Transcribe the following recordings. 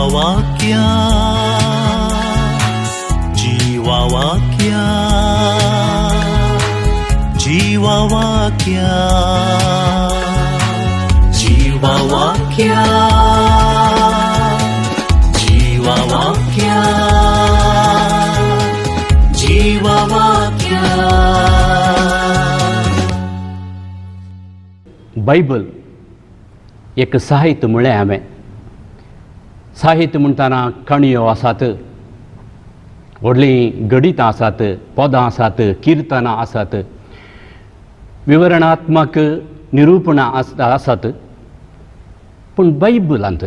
जीवावाक्या जीवावाक्या जीवावाक्या जीवावाक्या जीवावाक्या जीवावाक्या. Bible एक साहित्य म्हळें हांवें. साहित्य म्हणटाना काणयो आसात, व्हडलीं गणितां आसात, पदां आसात, किर्तनां आसात, विवरणात्मक निरुपणां आसात. पूण बायबलांत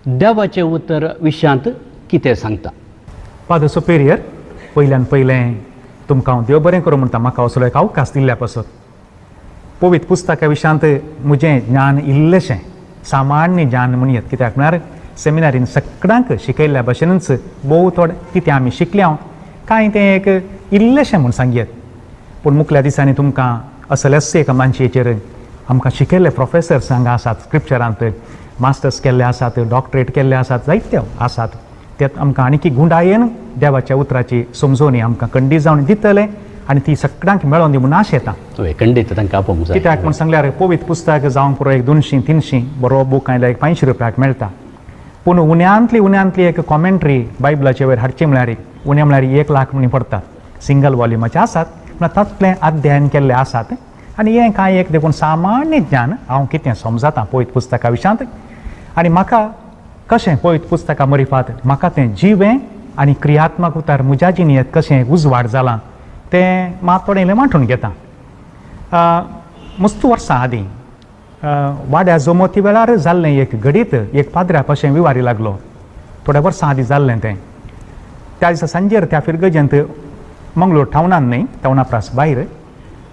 देवाचें उतर विशयांत कितें सांगता? फादर सुपेरियर, पयल्यान पयलें तुमकां हांव देव बरें करूं म्हणटा. म्हाका असलो एक अवकाश दिल्ल्या पासून पवित्र पुस्तका विशयांत म्हजें ज्ञान इल्लेशें सामान्य ज्ञान म्हणयत. कित्याक म्हळ्यार सेमिनारीन सगळ्यांक शिकयल्ल्या भशेनूच भोव थोडें कितें आमी शिकल्या कांय तें एक इल्लेशें म्हूण सांगयत. पूण मुखल्या दिसांनी तुमकां असलेच एका मानशेचेर आमकां शिकयल्ले प्रोफेसर्स हांगा आसात. स्क्रिप्चरांत मास्टर्स केल्ले आसात, डॉक्टरेट केल्ले आसात, जायते आसात. ते आमकां आनीक गुंडायेन देवाच्या उतराची समजोवणी आमकां खंडीत जावन दितले आनी ती सगळ्यांक मेळोवन दी म्हूण आशा येता. खंडीत तांकां आपोवंक जाय. कित्याक म्हूण सांगल्यार पवित्र पुस्तक जावंक पुरो एक 200-300 बरो बूक आयल्यार एक 500 रुपयाक मेळटा. पूण उण्यांतली एक कॉमेंट्री बायबलाचे वयर हाडची म्हळ्यार उण्या म्हळ्यार 1 लाख म्हणून पडटात. सिंगल वॉल्युमाचे आसात, पूण तातूंतलें अध्ययन केल्ले आसात. आनी हें कांय एक देखून सामान्य ज्ञान हांव कितें समजता पवित्र पुस्तका विशयांत. आनी म्हाका कशें पवित्र पुस्तका मरिफात म्हाका तें जिवें आनी क्रियात्मक उतार म्हज्या जिणेंत कशें उजवाड जालां तें मात थोडें इल्लें मांडून घेता. मस्त वर्सां आदीं वाड्या जोमोती वेळार जाल्लें एक घडीत एक पाद्र्या भशेन विवारी लागलो. थोड्या वर्सां आदीं जाल्लें तें. त्या दिसा सांजेर त्या फिरगजेंत मंगळूर टावनान न्ही, टावना प्रास भायर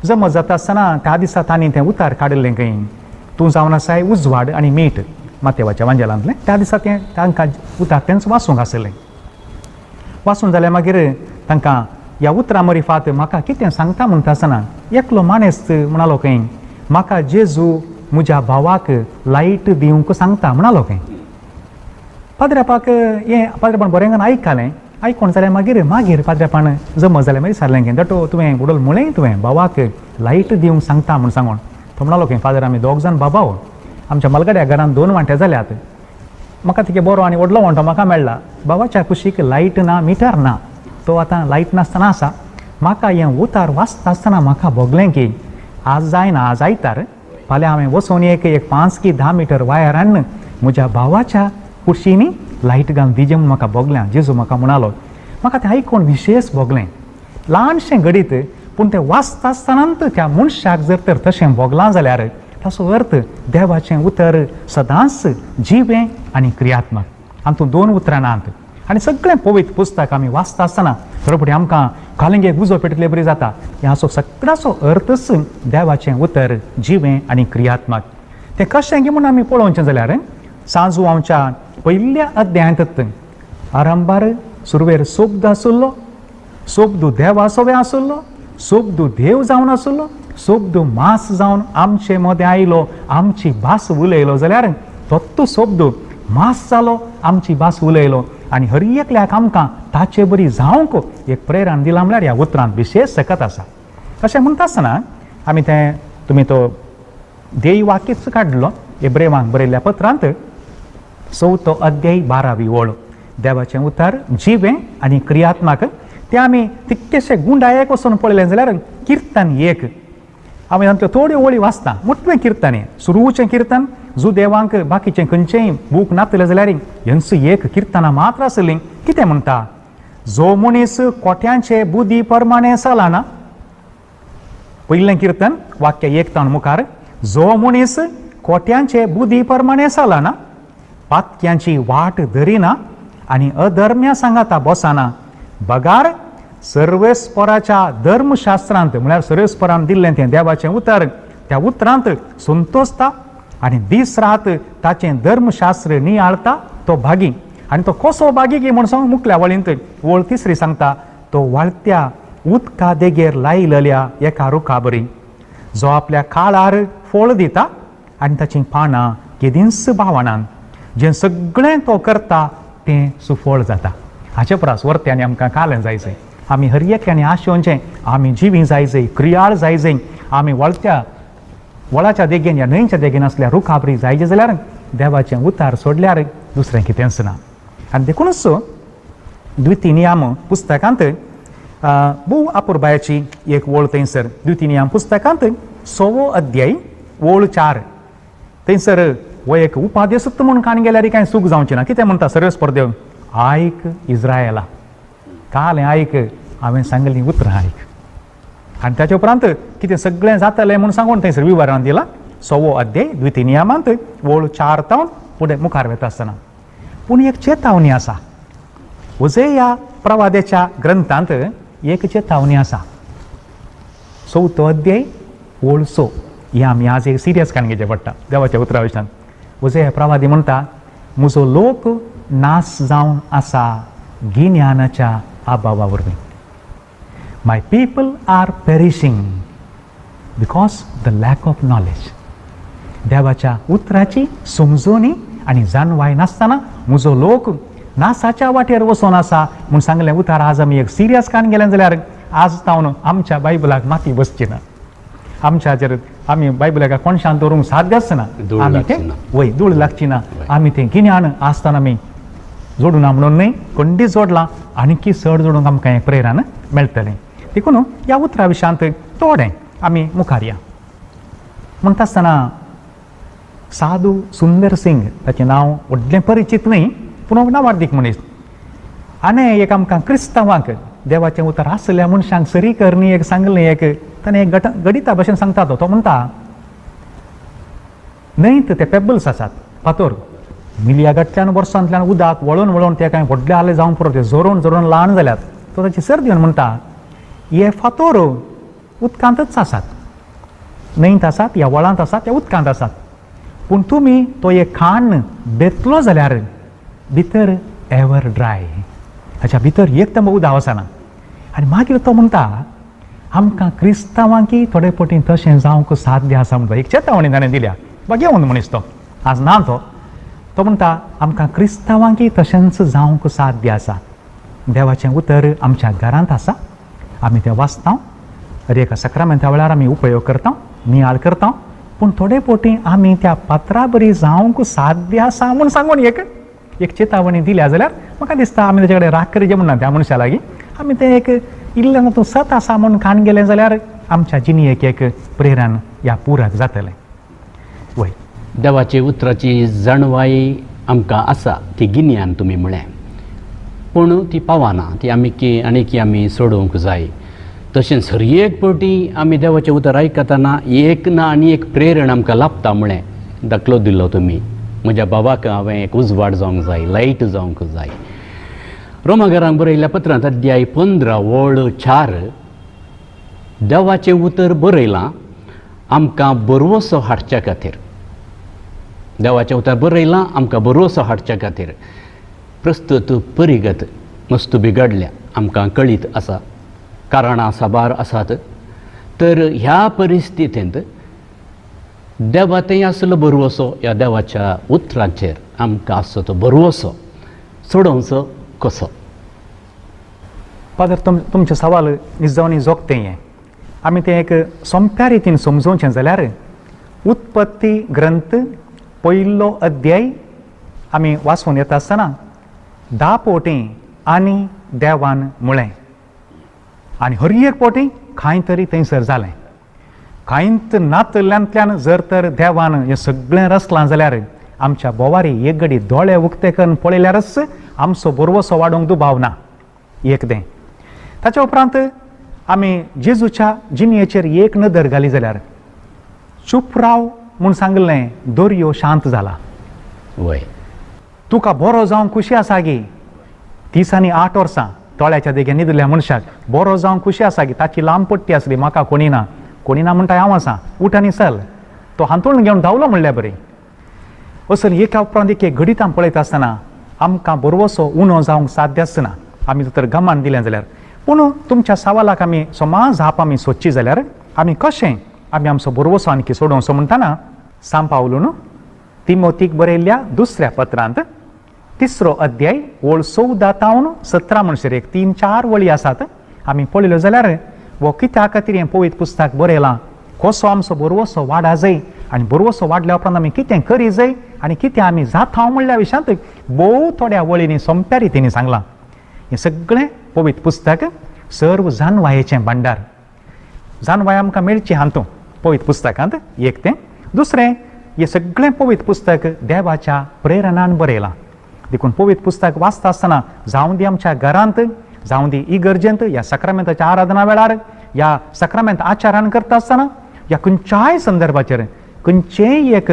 जमत जाता आसतना त्या दिसा तांणी तें उतार काडिल्लें खंय, तूं जावन आसाय उजवाड आनी मीठ, मातेवाच्या वांजेलांतलें. त्या दिसा तें तांकां उतार तेंच वाचूंक आसलें. वाचून जाल्यार मागीर तांकां ह्या उतरां मरिफात म्हाका कितें सांगता म्हणटा आसतना एकलो माणेस्त म्हणालो खंय, म्हाका जेजू म्हज्या भावाक लायट दिवंक सांगता म्हणालो खंय. पाद्र्यापाक हें पाद्र्यापान बरें आयकलें. आयकून जाल्यार मागीर पाद्र्यापान जमत जाल्यार मागीर विचारलें खंय, दटो तुवें उडोल म्हळें तुवें भावाक लायट दिवंक सांगता म्हूण सांगून. तो म्हणालो खंय, फादर आमी 2 जाण बाबाव, आमच्या मलगड्या घरांत 2 वांटे जाल्यात. म्हाका तिगे बरो आनी व्हडलो वांटो म्हाका मेळ्ळा. बाबाच्या कुशीक लायट ना, मिटर ना, तो आतां लायट नासतना आसा. म्हाका हें उतार वाचता आसतना म्हाका भोगलें की आज जायना, आज आयतार फाल्यां हांवें वचून एक 5 की 10 मिटर वायर हाडून म्हज्या भावाच्या कुशींनी लायट घालून दिजें म्हूण म्हाका भोगलें. जेजू म्हाका म्हणालो. म्हाका तें आयकून विशेश भोगलें. ल्हानशें घडीत, पूण तें वाचता आसतनाच त्या मनशाक जर तर तशें भोगलां जाल्यार ताचो अर्थ देवाचें उतर सदांच जिवें आनी क्रियात्मक. हातूंत 2 उतरां नात. आनी सगळें पवित्र पुस्तक आमी वाचता आसतना रोखडी आमकां कालिंगेक उजो पेटले बरी जाता. ह्याचो सगळ्याचो अर्थच देवाचें उतर जिवें आनी क्रियात्मक. तें कशें गे म्हूण आमी पळोवचें जाल्यार सांजू आमच्या पयल्या अध्यायांत आरंभार सुरवेर सोबदो आसुल्लो, सोबदो देवासोवे आसुल्लो, सोबदो देव जावन आसुल्लो, सोबदो मास जावन आमचे मदें आयलो, आमची भास उलयलो. जाल्यार तो सोबदो मास जालो, आमची भास उलयलो आनी हर एकल्याक आमकां ताचे बरी जावंक एक प्रेरण दिला म्हळ्यार ह्या उतरांत विशेश सकत आसा. अशें म्हणटा आसतना आमी तें तुमी तो देय वाक्यच काडलो एब्रेमांक बरयल्ल्या पत्रांत 4थो अध्याय 12वी ओळ. देवाचें उतर जिवें आनी क्रियात्मक. तें आमी तितकेशे गुंडायेक वचून पळयलें जाल्यार किर्तन 1 आमी तांतल्यो थोड्यो ओळी वाचता. मोठवें किर्तन हें, सुरूचें किर्तन. जो देवांक बाकीचें खंयचेंय बूक नासलें जाल्यार हेंच एक किर्तनां मात्र आसलीं. कितें म्हणटा, जो मनीस कोट्यांचे बुदी प्रमाणे चलना. पयलें किर्तन वाक्य 1 तावन मुखार, जो मनीस कोट्यांचे बुदी प्रमाणे चलना, पातक्यांची वाट धरिना आनी अधर्म्या सांगाता बसना, बगार सर्वेस्पराच्या धर्मशास्त्रांत म्हळ्यार सर्वेस्परान दिल्लें तें देवाचें उतर, त्या उतरांत संतोसता आनी दीस रात ताचें धर्मशास्त्र नियाळता तो भागी. आनी तो कसो भागी की म्हूण सांग मुखल्या वळींत ओळ 3 सांगता, तो वाळत्या उदका देगेर लायिल्ल्या एका रुखा बरी, जो आपल्या काळार फळ दिता आनी ताचीं पानां केदींच भावनान, जे सगळें तो करता तें सुफळ जाता. हाचे परस वर्त्यांनी आमकां कालें जायचें. आमी हर एकट्यांनी आशेवचें आमी जिवी जायचें, क्रियाळ जायचें. आमी वळाच्या देगेन या न्हंयच्या देगेन असल्या रुखाबरी जायचे जाल्यार देवाचें उतार सोडल्यार दुसरें कितेंच ना. आनी देखूनच द्वितीनियाम पुस्तकांत भोव अपुरबायाची एक वळ थंयसर द्वितीनियाम पुस्तकांत 6वो अध्याय वळ 4 थंयसर हो एक उपादेशच म्हूण कान गेल्यार कांय सूख जावचें ना. कितें म्हणटा सरळ स्पर्देव, आयक इज्रायला, कालें आयक, हांवें सांगलीं उतरां आयक. आनी ताचे उपरांत कितें सगळें जातलें म्हूण सांगून थंयसर विवरण दिलां. 6वो अध्याय द्वितीनियामांत वळ 4 तावन फुडें मुखार वता आसतना. पूण एक चेतावणी आसा. उजेया प्रवाद्याच्या ग्रंथांत एक चेतावणी आसा. 4थो अध्याय वळ 6 ही आमी आज एक सिरियस कान घेवचें पडटा देवाच्या उतरा विशयान. उजेया प्रवादी म्हणटा, म्हजो लोक नाश जावन आसा गिन्यानाच्या अभावा वरवीं. My people are perishing because the lack of knowledge. देवाच्या उतराची समजोनी आनी जाणवाय नासतना म्हजो लोक नासाच्या वाटेर वचून आसा म्हूण सांगलें उतार. आज आमी एक सिरियस कान गेलें जाल्यार आज तावन आमच्या बायबलाक माती बसची ना. आमच्या आमी बायबलाक कोणशान दवरूंक साध्यच ना. आमी तें वय धूळ लागची ना. आमी तें गिन्यान आसतना आमी जोडूना म्हणून न्हय, खंडीत जोडलां. आनीकी चड जोडूंक आमकां हें प्रेरण मेळटलें. देखून ह्या उतरा विशयांत थोडें आमी मुखार या. म्हणटा आसतना साधू सुंदर सिंग, ताचें नांव व्हडलें परिचीत न्हय पूण नावार्थीक मनीस. आनी एक आमकां क्रिस्तांवांक देवाचें उतर आसल्या मनशांक सरी करणी एक सांगलें. एक ताणें एक गडिता भशेन सांगता तो म्हणटा, न्हंयत ते पेबल्स आसात, फातोर, मिलिया गटल्यान वर्सांतल्यान उदक वळोवन वळोवन ते कांय व्हडले आले जावन पुरो ते जोरून जोरून ल्हान जाल्यात. तो ताची सर दिवन म्हणटा, हे फातोर उदकांतच आसात, न्हंयत आसात, ह्या वळांत आसात, त्या उदकांत आसात. पूण तुमी तो एक खाण बेतलो जाल्यार भितर एवर ड्राय, हाच्या भितर एकदम उदक वचना. आनी मागीर तो म्हणटा, आमकां क्रिस्तांवांकी थोडे पटीन तशें जावंक साध्य आसा म्हणटा. एक चेतावणी ताणें दिल्या. घेवन मनीस तो आज ना तो म्हणटा, आमकां क्रिस्तांवांकी तशेंच जावंक साध्य आसा. देवाचें उतर आमच्या घरांत आसा, आमी तें वाचता, एका सक्रामेंता वेळार आमी उपयोग करता, नियाळ करता. पूण थोडे पटी आमी त्या पात्रा बरी जावंक साध्य आसा म्हूण सांगून एक चेतावणी दिल्या जाल्यार म्हाका दिसता आमी तेजे कडेन राग करचें म्हणना त्या मनशा लागीं. आमी तें एक इल्लें तूं सत आसा म्हूण कान गेलें जाल्यार आमच्या जिणेक एक प्रेरण ह्या पुराक जातलें. वय देवाचे उतराची जाणवाई आमकां आसा, ती गिन्यान तुमी म्हळें, पूण ती पावना. ती आनी आमी सोडूंक जाय. तशेंच हर एक फावटी आमी देवाचें उतर आयकतना एक ना आनी एक प्रेरण आमकां लाभता म्हळें दाखलो दिलो तुमी. म्हज्या बाबाक हांवें एक उजवाड जावंक जाय, लायट जावंक जाय. रोमाकारांक बरयल्ल्या पत्रांत अध्याय 15 वळ 4 देवाचें उतर बरयलां आमकां बरवसो हाडच्या खातीर. देवाचें उतर बरयलां आमकां बरवसो हाडच्या खातीर. प्रस्तुत परिगत वस्तू बिगडल्या आमकां कळीत आसा, कारणां साबार आसात. तर ह्या परिस्थितींत देवातें आसलो बरवसो ह्या देवाच्या उतराचेर आमकां आसलो तो बरवसो सोडोवचो कसो? फादर, तुमचे सवाल निजवणी जोगतें हें. आमी तें एक सोंप्या रितीन समजोवचें जाल्यार उत्पत्ती ग्रंथ 1 अध्याय आमी वाचून येता आसतना 10 फावटी आनी देवान म्हळें, आनी हर एक फावटी खंय तरी थंयसर जालें. खंयत नातल्यांतल्यान जर तर देवान हें सगळें रचलां जाल्यार आमच्या बोवारी एक घडी दोळे उक्ते करून पळयल्यारच आमचो बरवसो वाडोवंक दुबाव ना. एक तें. ताच्या उपरांत आमी जेजूच्या जिणयेचेर एक नदर घाली जाल्यार चूप राव म्हूण सांगलें, दर्यो शांत जाला. वय तुका बरो जावंक खुशी आसा गी. 30 आनी 8 वर्सां तोळ्याच्या देगेन न्हिदल्या मनशाक बरो जावंक खुशी आसा गी. ताची लांब पट्टी आसली, म्हाका कोणी ना म्हणटा हांव आसा, उठ आनी चल. तो हांतून घेवन धांवलो म्हणल्यार बरें. असो एका उपरांत एक घडीत आमी पळयता आसतना आमकां बरवसो उणो जावंक साध्य आसना आमी तर गमान दिलें जाल्यार. पूण तुमच्या सवालाक आमी समाज झाप आमी सोदची जाल्यार आमी कशें आमी आमचो बरवसो आनकी सोडोवचो म्हणटाना सांपावलो तिमोथीक बरयल्ल्या दुसऱ्या पत्रांत 3रो अध्याय ओळ 14 तावन 17 म्हणसर एक 3-4 वळी आसात. आमी पळयल्यो जाल्यार वो कित्या खातीर हें पवित्र पुस्तक बरयलां, कसो आमचो बरोवसो वाडा जाय आनी बरोवसो वाडल्या उपरांत आमी कितें करी जाय आनी कितें आमी जाता म्हणल्या विशयांत भोव थोड्या वळींनी सोंप्या रितीनी सांगलां. हें सगळें पवित्र पुस्तक सर्व जानवायेचें भांडार. जानवाय आमकां मेळची हातूंत पवित्र पुस्तकांत एक तें. दुसरें, हें सगळें पवित्र पुस्तक देवाच्या प्रेरणान बरयलां. देखून पवित्र पुस्तक वाचता आसतना जावं दी आमच्या घरांत, जावं दी इगर्जेंत, ह्या सक्रामेंताच्या आराधना वेळार, ह्या सक्रामेंत आचारान करता आसतना, ह्या खंयच्याय संदर्भाचेर खंयचेय एक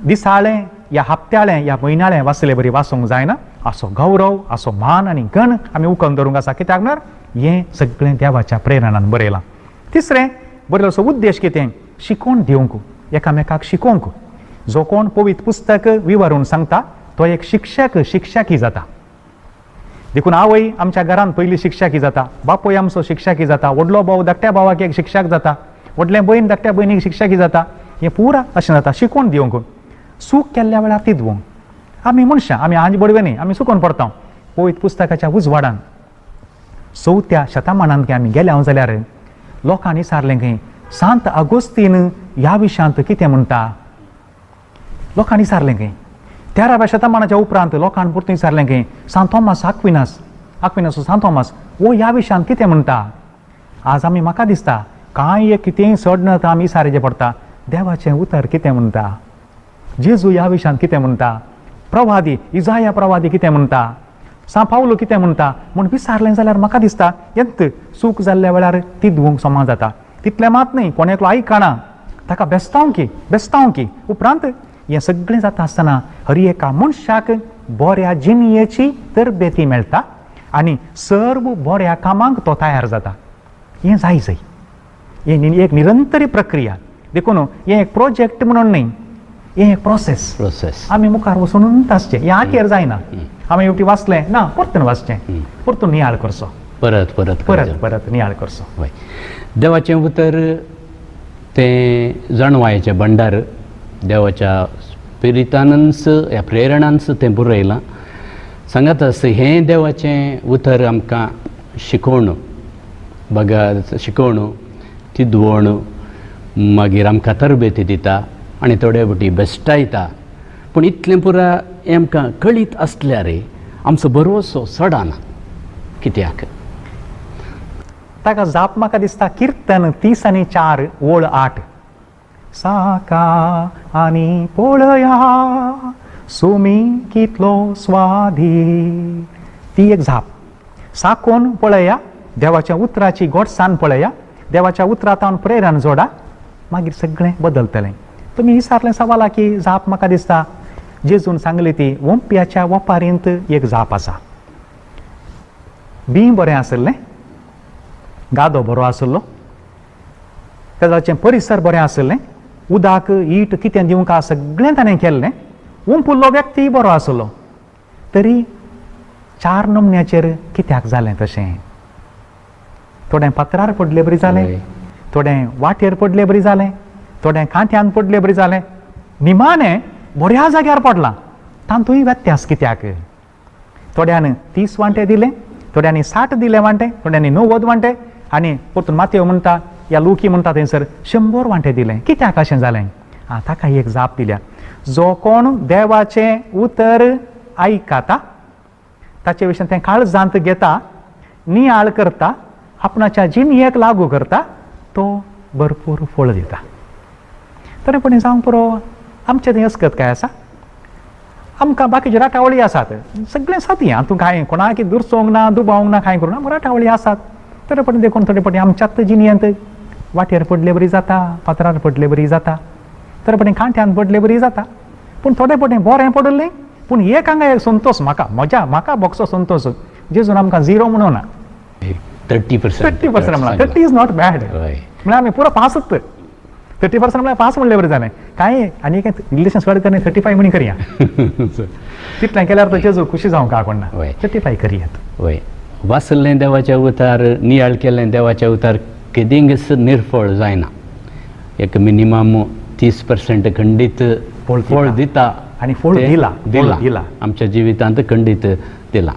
दिसाळें या हप्त्याळें या म्हयन्याळें वाचलें बरी वाचूंक जायना. असो गौरव, असो मान आनी गण आमी उखलून धरूंक आसा. कित्याक म्हळ्यार हें सगळें देवाच्या प्रेरणान बरयलां. तिसरें, बरयलोसो उद्देश कितें? शिकोवन दिवंक, एकामेकाक शिकोवंक. जो कोण पवित्र पुस्तक विवरून सांगता तो एक शिक्षकी जाता. देखून आवय आमच्या घरांत पयली शिक्षकी जाता, बापूय आमचो शिक्षकी जाता, व्हडलो भाव धाकट्या भावाक एक शिक्षक जाता, व्हडलें भयण धाकट्या भयणीक शिक्षकी जाता. हें पुरा अशें जाता. शिकोवन दिवंक, सूख केल्ल्या वेळार ती दिवंक. आमी मनशां, आमी आंज बडवे न्ही, आमी चुकोवन पडटा. पवित्र पुस्तकाच्या उजवाडान 4थ्या शतमानांत आमी गेल्या जाल्यार लोकांनी विचारलें की सांत अगोस्तीन ह्या विशयांत कितें म्हणटा. लोकांनी विचारलें की 13व्या शतमानाच्या उपरांत लोकांनी परतून विचारलें की सांत थॉमस आक्विनास सांत थॉमस वो ह्या विशयांत कितें म्हणटा. आज आमी म्हाका दिसता कांय एक कितेंय चड न आमी विचारचें पडटा, देवाचें उतर कितें म्हणटा, जेजू ह्या विशयांत कितें म्हणटा, प्रवादी इजाया प्रवादी कितें म्हणटा, सा पावलो कितें म्हणटा म्हूण विचारलें जाल्यार म्हाका दिसता येत सूख जाल्ल्या वेळार ती दिवंक समान जाता. तितलें मात न्ही, कोणे एकलो आयकना ताका बेस्तावंकी उपरांत हें सगळें जाता आसतना हर एका मनशाक बऱ्या जिणयेची तरबेती मेळटा आनी सर्व बऱ्या कामांक तो तयार जाता. हें जाय हें एक निरंतरी प्रक्रिया. देखून हें एक प्रोजेक्ट म्हणून न्ही, हें एक प्रोसेस. आमी मुखार वचून आसचें, हें आखेर जायना. आमी हेवटी वाचलें ना, परतून वाचचें, परतून नियाळ करचो, परत नियाळ करचो. देवाचें उतर तें जाणवायेचें भंडार देवाच्या स्पिरितानच ह्या प्रेरणांच तें बरयलां. सांगात हें देवाचें उतर आमकां शिकोवण, तिदवण, मागीर आमकां तरबेती दिता आनी थोडे फावटी बेश्टायता. पूण इतलें पुरा हें आमकां कळीत आसल्यार आमचो बरोवसो चडाना. कित्याक? ताका जाप म्हाका दिसता किर्तन 30:4 ओळ 8. साका आनी पळया सुमी कितलो स्वाधी. ती एक जाप. साकोन पळया, देवाच्या उतराची गोडसाण पळया, देवाच्या उतरांत प्रेरण जोडा, मागीर सगळें बदलतलें. तुमी विचारलें सवाला की जाप म्हाका दिसता जेजून सांगली ती ओंप्याच्या वपारींत एक जाप आसा. बी बरें आसलें, गादो बरो आसलो, तेजाचें परिसर बरें आसलें, उदक ईट कितें दिवंक सगळें ताणें केल्लें, ओंपुल्लो व्यक्ती बरो आसलो. तरी 4 नमन्याचेर कित्याक जालें तशें? थोडें पत्रार पडलें बरी जालें, थोडें वाटेर पडलें बरी जालें, थोडें कांट्यान पडलें बरी जालें, निमाणें बऱ्या जाग्यार पडलां. तातूंय व्यत्यास कित्याक? थोड्यान 30 वांटे दिले, थोड्यांनी 60 दिले वांटे, थोड्यांनी 90 वांटे, आनी परतून मातयेव म्हणटा या लुकी म्हणटा थंयसर 100 वांटे दिले. कित्याक अशें जालें? ताका एक जाप दिल्या. जो कोण देवाचें उतर आयकता, ताचे विशीं तें काळजांत घेता, नियाळ करता, आपणाच्या जिणयेक लागू करता, तो भरपूर फळ दिता. तरी पूण जावंक पुरो आमचें थंय अस्कत काय आसा? आमकां बाकीच्यो राटावळी आसात, सगळें सादी, हातूंत कांय कोणाक दुरसोंक ना, दुबावंक ना, कांय करूं ना, राटावळी आसात. तरी पूण देखून थोडे फावटी आमच्याच जिणयेंत वाटेर पडले बरी जाता, पात्रार पडले बरी जाता, तरी पूण कांट्यान पडले बरी जाता. पूण थोडे फावटी बरें पडलें, पूण एक हांगा एक संतोश म्हाका बोगसो संतोश जेजून आमकां 0 म्हणूं ना. 30% म्हणा 30 इज नॉट बॅड. म्हळ्यार आमी पुरो पासत. 30% म्हळ्यार पास म्हणलें बरें जालें. कांय आनी काय रिलेशन स्टडी करनी 35 म्हणी करया. तितलें केल्यार तर जेजू खुशी जावंक काकोण ना. 35 करयात. वय वाचलें देवाचें उतार, नियाळ केलें देवाचें उतार केदींच निर्फळ जायना. एक मिनिमम 30% खंडीत फळ फळ दिता आणि फळ ते दिला. आमच्या जिवितांत खंडीत दिला.